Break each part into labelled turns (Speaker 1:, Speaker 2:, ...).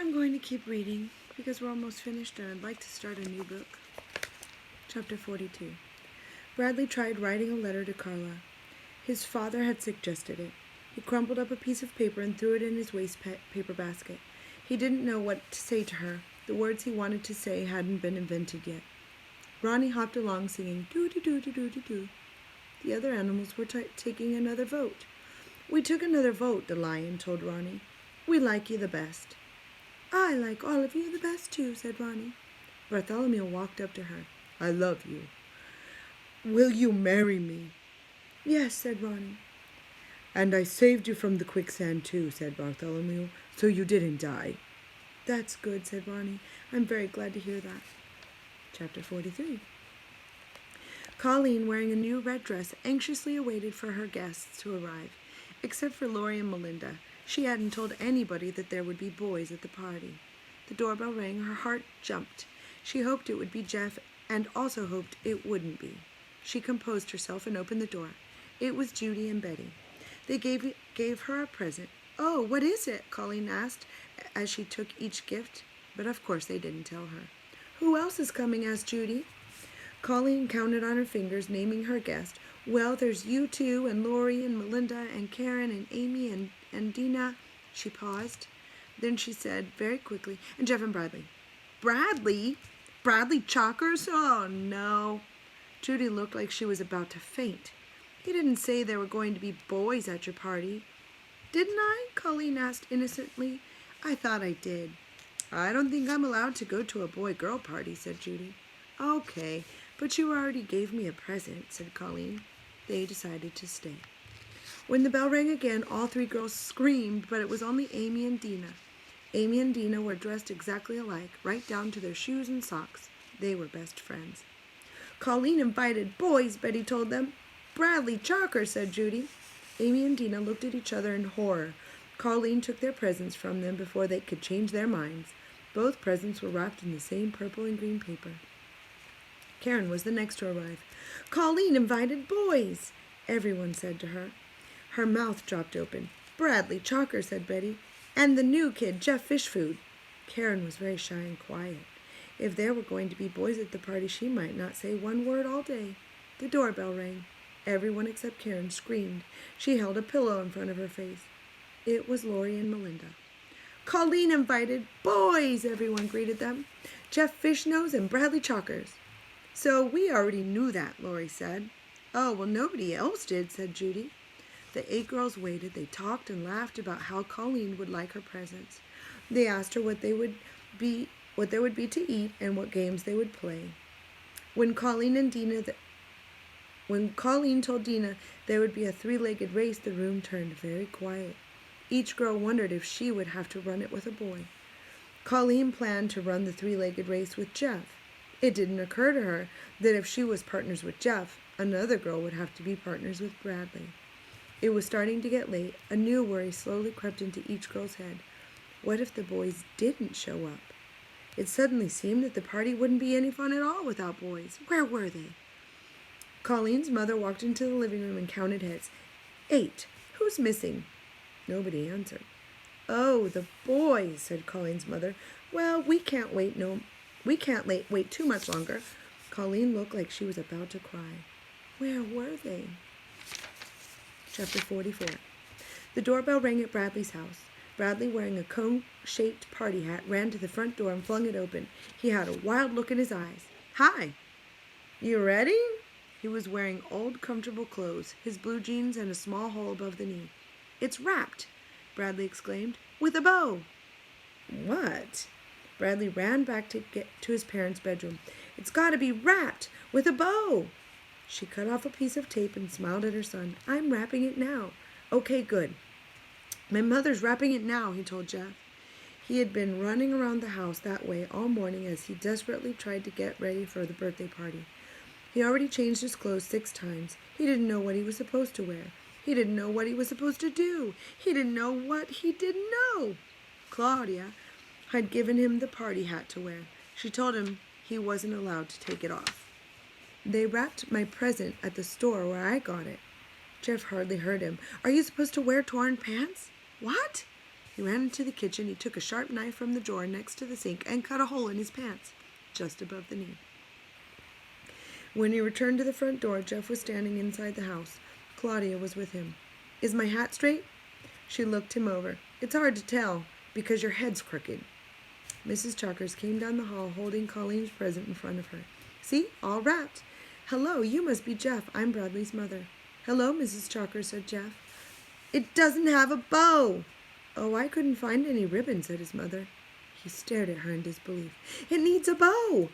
Speaker 1: I'm going to keep reading because we're almost finished and I'd like to start a new book. Chapter 42. Bradley tried writing a letter to Carla. His father had suggested it. He crumpled up a piece of paper and threw it in his waste paper basket. He didn't know what to say to her. The words he wanted to say hadn't been invented yet. Ronnie hopped along singing doo-doo-doo-doo-doo-doo. The other animals were taking another vote. We took another vote, the lion told Ronnie. We like you the best. I like all of you the best too, said Ronnie. Bartholomew walked up to her. I love you. Will you marry me? Yes, said Ronnie. And I saved you from the quicksand too, said Bartholomew, so you didn't die. That's good, said Ronnie. I'm very glad to hear that. Chapter 43. Colleen, wearing a new red dress, anxiously awaited for her guests to arrive. Except for Laurie and Melinda, she hadn't told anybody that there would be boys at the party. The doorbell rang. Her heart jumped. She hoped it would be Jeff and also hoped it wouldn't be. She composed herself and opened the door. It was Judy and Betty. They gave her a present. Oh, what is it? Colleen asked as she took each gift. But of course they didn't tell her. Who else is coming? Asked Judy. Colleen counted on her fingers, naming her guest. Well, there's you two and Laurie and Melinda and Karen and Amy and Dina. She paused. Then she said very quickly, and Jeff and Bradley. Bradley? Bradley Chalkers? Oh, no. Judy looked like she was about to faint. You didn't say there were going to be boys at your party. Didn't I? Colleen asked innocently. I thought I did. I don't think I'm allowed to go to a boy-girl party, said Judy. Okay, but you already gave me a present, said Colleen. They decided to stay. When the bell rang again, all three girls screamed, but it was only Amy and Dina. Amy and Dina were dressed exactly alike, right down to their shoes and socks. They were best friends. Colleen invited boys, Betty told them. Bradley Chalker, said Judy. Amy and Dina looked at each other in horror. Colleen took their presents from them before they could change their minds. Both presents were wrapped in the same purple and green paper. Karen was the next to arrive. Colleen invited boys, everyone said to her. Her mouth dropped open. Bradley Chalker, said Betty. And the new kid, Jeff Fishfood. Karen was very shy and quiet. If there were going to be boys at the party, she might not say one word all day. The doorbell rang. Everyone except Karen screamed. She held a pillow in front of her face. It was Laurie and Melinda. Colleen invited boys, everyone greeted them. Jeff Fishnose and Bradley Chalkers. So we already knew that, Laurie said. Oh, well, nobody else did, said Judy. The 8 girls waited. They talked and laughed about how Colleen would like her presents. They asked her what there would be to eat and what games they would play. When Colleen told Dina there would be a 3-legged race, the room turned very quiet. Each girl wondered if she would have to run it with a boy. Colleen planned to run the 3-legged race with Jeff. It didn't occur to her that if she was partners with Jeff, another girl would have to be partners with Bradley. It was starting to get late. A new worry slowly crept into each girl's head. What if the boys didn't show up? It suddenly seemed that the party wouldn't be any fun at all without boys. Where were they? Colleen's mother walked into the living room and counted heads. 8. Who's missing? Nobody answered. Oh, the boys, said Colleen's mother. Well, we can't wait too much longer. Colleen looked like she was about to cry. Where were they? Chapter 44. The doorbell rang at Bradley's house. Bradley, wearing a cone-shaped party hat, ran to the front door and flung it open. He had a wild look in his eyes. Hi. You ready? He was wearing old, comfortable clothes, his blue jeans and a small hole above the knee. It's wrapped, Bradley exclaimed, with a bow. What? Bradley ran back to get to his parents' bedroom. It's got to be wrapped with a bow. She cut off a piece of tape and smiled at her son. I'm wrapping it now. Okay, good. My mother's wrapping it now, he told Jeff. He had been running around the house that way all morning as he desperately tried to get ready for the birthday party. He already changed his clothes 6 times. He didn't know what he was supposed to wear. He didn't know what he was supposed to do. He didn't know what he didn't know. Claudia had given him the party hat to wear. She told him he wasn't allowed to take it off. They wrapped my present at the store where I got it. Jeff hardly heard him. Are you supposed to wear torn pants? What? He ran into the kitchen. He took a sharp knife from the drawer next to the sink and cut a hole in his pants, just above the knee. When he returned to the front door, Jeff was standing inside the house. Claudia was with him. "Is my hat straight?" She looked him over. "It's hard to tell, because your head's crooked." Mrs. Chalkers came down the hall holding Colleen's present in front of her. "See, all wrapped. Hello, you must be Jeff. I'm Bradley's mother." "Hello, Mrs. Chalkers," said Jeff. "It doesn't have a bow." "Oh, I couldn't find any ribbon," said his mother. He stared at her in disbelief. "It needs a bow."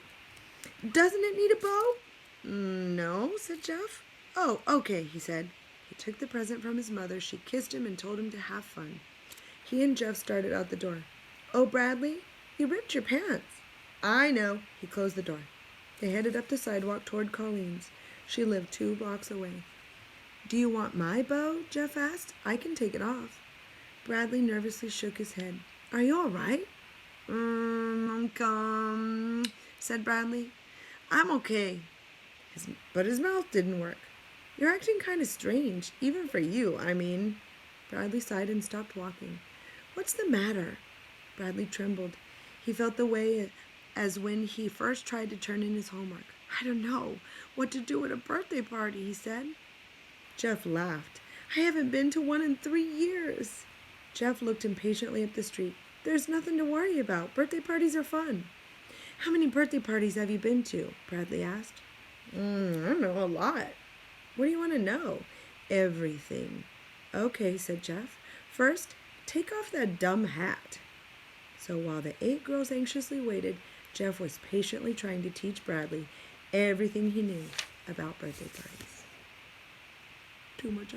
Speaker 1: "Doesn't it need a bow?" "No," said Jeff. "Oh, okay," he said. He took the present from his mother. She kissed him and told him to have fun. He and Jeff started out the door. "Oh, Bradley, you ripped your pants." "I know." He closed the door. They headed up the sidewalk toward Colleen's. She lived 2 blocks away. "Do you want my bow?" Jeff asked. "I can take it off." Bradley nervously shook his head. "Are you all right?" Said Bradley. "I'm okay." But his mouth didn't work. "You're acting kind of strange, even for you, I mean." Bradley sighed and stopped walking. "What's the matter?" Bradley trembled. He felt the way as when he first tried to turn in his homework. "I don't know what to do at a birthday party," he said. Jeff laughed. "I haven't been to one in 3 years." Jeff looked impatiently up the street. "There's nothing to worry about. Birthday parties are fun." "How many birthday parties have you been to?" Bradley asked. "I don't know, a lot." "What do you want to know?" "Everything." "Okay," said Jeff. "First, take off that dumb hat." So while the 8 girls anxiously waited, Jeff was patiently trying to teach Bradley everything he knew about birthday parties. Too much.